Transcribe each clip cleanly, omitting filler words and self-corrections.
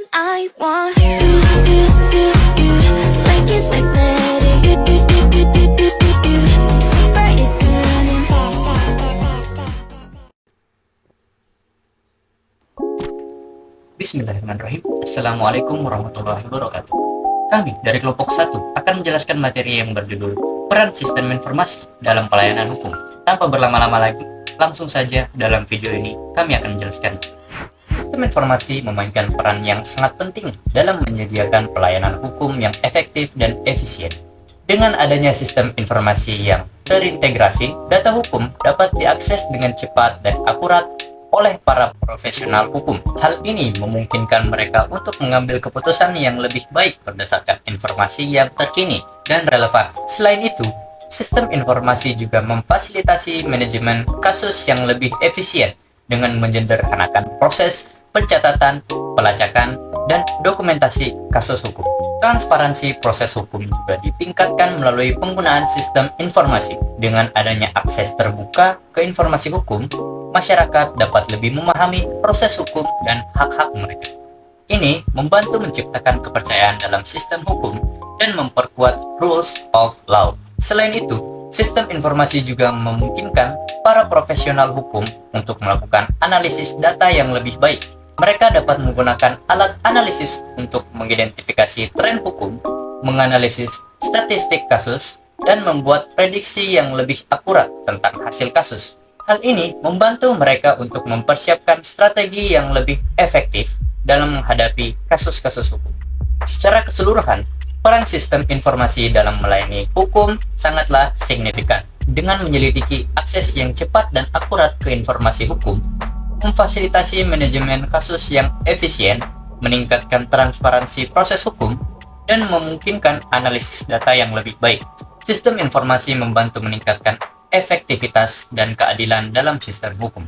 I want you, like it's magnetic. Super ignorant. Bismillahirrahmanirrahim. Assalamualaikum warahmatullahi wabarakatuh. Kami dari kelompok 1 akan menjelaskan materi yang berjudul Peran Sistem Informasi dalam Pelayanan Hukum. Tanpa berlama-lama lagi, langsung saja dalam video ini kami akan menjelaskan. Sistem informasi memainkan peran yang sangat penting dalam menyediakan pelayanan hukum yang efektif dan efisien. Dengan adanya sistem informasi yang terintegrasi, data hukum dapat diakses dengan cepat dan akurat oleh para profesional hukum. Hal ini memungkinkan mereka untuk mengambil keputusan yang lebih baik berdasarkan informasi yang terkini dan relevan. Selain itu, sistem informasi juga memfasilitasi manajemen kasus yang lebih efisien dengan menyederhanakan proses pencatatan, pelacakan, dan dokumentasi kasus hukum. Transparansi proses hukum juga ditingkatkan melalui penggunaan sistem informasi. Dengan adanya akses terbuka ke informasi hukum, masyarakat dapat lebih memahami proses hukum dan hak-hak mereka. Ini membantu menciptakan kepercayaan dalam sistem hukum dan memperkuat rules of law. Selain itu, sistem informasi juga memungkinkan para profesional hukum untuk melakukan analisis data yang lebih baik. Mereka dapat menggunakan alat analisis untuk mengidentifikasi tren hukum, menganalisis statistik kasus, dan membuat prediksi yang lebih akurat tentang hasil kasus. Hal ini membantu mereka untuk mempersiapkan strategi yang lebih efektif dalam menghadapi kasus-kasus hukum. Secara keseluruhan, peran sistem informasi dalam melayani hukum sangatlah signifikan. Dengan menyelidiki akses yang cepat dan akurat ke informasi hukum, memfasilitasi manajemen kasus yang efisien, meningkatkan transparansi proses hukum, dan memungkinkan analisis data yang lebih baik. Sistem informasi membantu meningkatkan efektivitas dan keadilan dalam sistem hukum.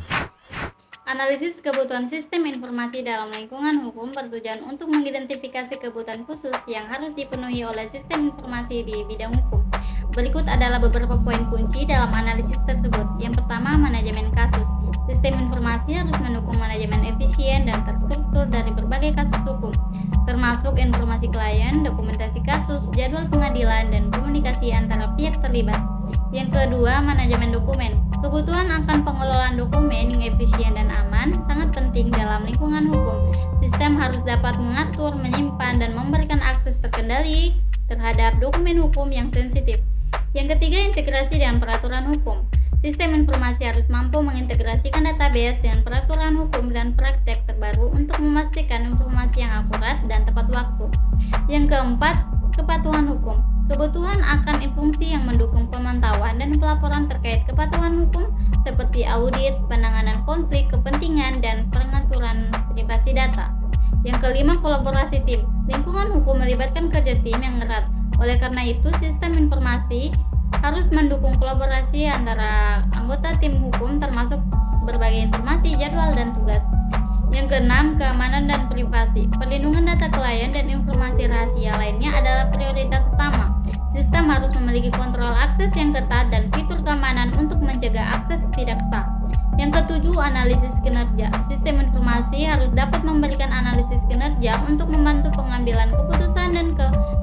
Analisis kebutuhan sistem informasi dalam lingkungan hukum bertujuan untuk mengidentifikasi kebutuhan khusus yang harus dipenuhi oleh sistem informasi di bidang hukum. Berikut adalah beberapa poin kunci dalam analisis tersebut. Yang pertama, manajemen kasus. Sistem informasi harus mendukung manajemen efisien dan terstruktur dari berbagai kasus hukum, termasuk informasi klien, dokumentasi kasus, jadwal pengadilan, dan komunikasi antara pihak terlibat. Yang kedua, manajemen dokumen. Kebutuhan akan pengelolaan dokumen yang efisien dan aman sangat penting dalam lingkungan hukum. Sistem harus dapat mengatur, menyimpan, dan memberikan akses terkendali terhadap dokumen hukum yang sensitif. Yang ketiga, integrasi dengan peraturan hukum. Sistem informasi harus mampu mengintegrasikan database dengan peraturan hukum dan praktek terbaru untuk memastikan informasi yang akurat dan tepat waktu. Yang keempat, kepatuhan hukum. Kebutuhan akan fungsi yang mendukung pemantauan dan pelaporan terkait kepatuhan hukum seperti audit, penanganan konflik kepentingan, dan pengaturan privasi data. Yang kelima, kolaborasi tim. Lingkungan hukum melibatkan kerja tim yang erat. Oleh karena itu, sistem informasi harus mendukung kolaborasi antara anggota tim hukum termasuk berbagai informasi, jadwal, dan tugas. Yang keenam, keamanan dan privasi. Perlindungan data klien dan informasi rahasia lainnya adalah prioritas utama. Sistem harus memiliki kontrol akses yang ketat dan fitur keamanan untuk mencegah akses tidak sah. Yang ketujuh, analisis kinerja. Sistem informasi harus dapat memberikan analisis kinerja untuk membantu pengambilan keputusan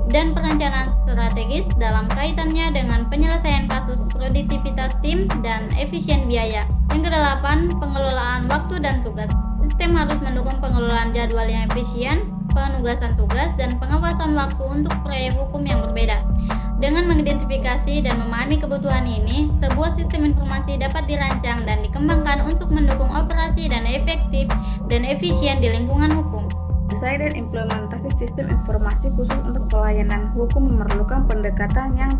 dan perencanaan strategis dalam kaitannya dengan penyelesaian kasus, produktivitas tim, dan efisien biaya. Yang kedelapan, pengelolaan waktu dan tugas. Sistem harus mendukung pengelolaan jadwal yang efisien, penugasan tugas, dan pengawasan waktu untuk proyek hukum yang berbeda. Dengan mengidentifikasi dan memahami kebutuhan ini, sebuah sistem informasi dapat dirancang dan dikembangkan untuk mendukung operasi dan efektif dan efisien di lingkungan hukum. Desain dan implementasi sistem informasi khusus untuk pelayanan hukum memerlukan pendekatan yang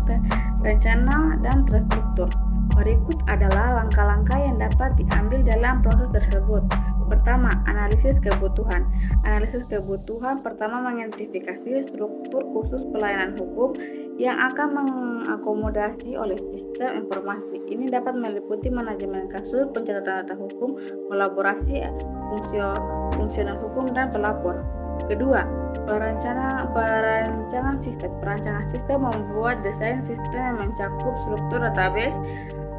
terencana dan terstruktur. Berikut adalah langkah-langkah yang dapat diambil dalam proses tersebut. Pertama, analisis kebutuhan. Analisis kebutuhan pertama mengidentifikasi struktur khusus pelayanan hukum yang akan mengakomodasi oleh sistem informasi. Ini dapat meliputi manajemen kasus, pencatatan data hukum, kolaborasi fungsional hukum, dan pelapor. Kedua, perancangan sistem. Perancangan sistem membuat desain sistem yang mencakup struktur database,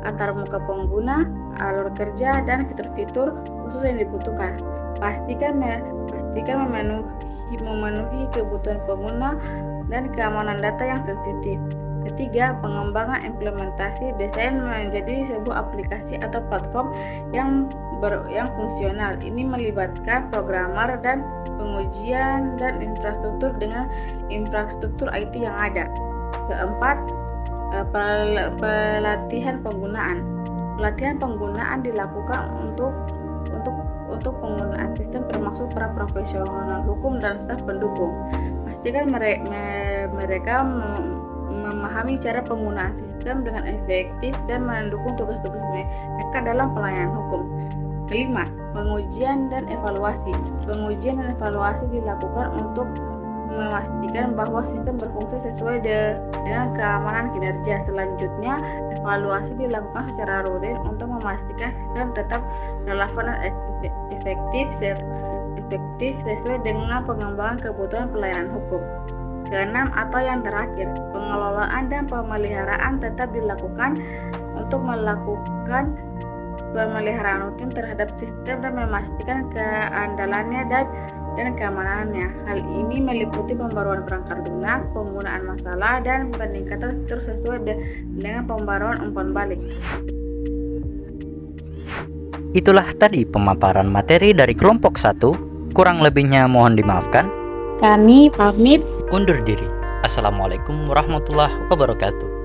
antar muka pengguna, alur kerja, dan fitur-fitur khusus yang dibutuhkan. Pastikan memenuhi memenuhi kebutuhan pengguna dan keamanan data yang sensitif. Ketiga, pengembangan implementasi desain menjadi sebuah aplikasi atau platform yang fungsional. Ini melibatkan programmer dan pengujian dan infrastruktur dengan infrastruktur IT yang ada. Keempat, pelatihan penggunaan. Pelatihan penggunaan dilakukan untuk penggunaan sistem termasuk para profesional hukum dan staf pendukung. Pastikan mereka memahami cara penggunaan sistem dengan efektif dan mendukung tugas-tugas mereka dalam pelayanan hukum. Kelima, pengujian dan evaluasi. Pengujian dan evaluasi dilakukan untuk memastikan bahwa sistem berfungsi sesuai dengan keamanan kinerja. Selanjutnya, evaluasi dilakukan secara rutin untuk memastikan sistem tetap relevan dan efektif sesuai dengan pengembangan kebutuhan pelayanan hukum. Keenam atau yang terakhir, pengelolaan dan pemeliharaan tetap dilakukan untuk melakukan pemeliharaan rutin terhadap sistem dan memastikan keandalannya dan keamanannya. Hal ini meliputi pembaruan perangkat lunak, penggunaan masalah, dan peningkatan fitur sesuai dengan pembaruan umpan balik. Itulah tadi pemaparan materi dari kelompok 1. Kurang lebihnya mohon dimaafkan. Kami pamit Undur diri. Assalamualaikum warahmatullahi wabarakatuh.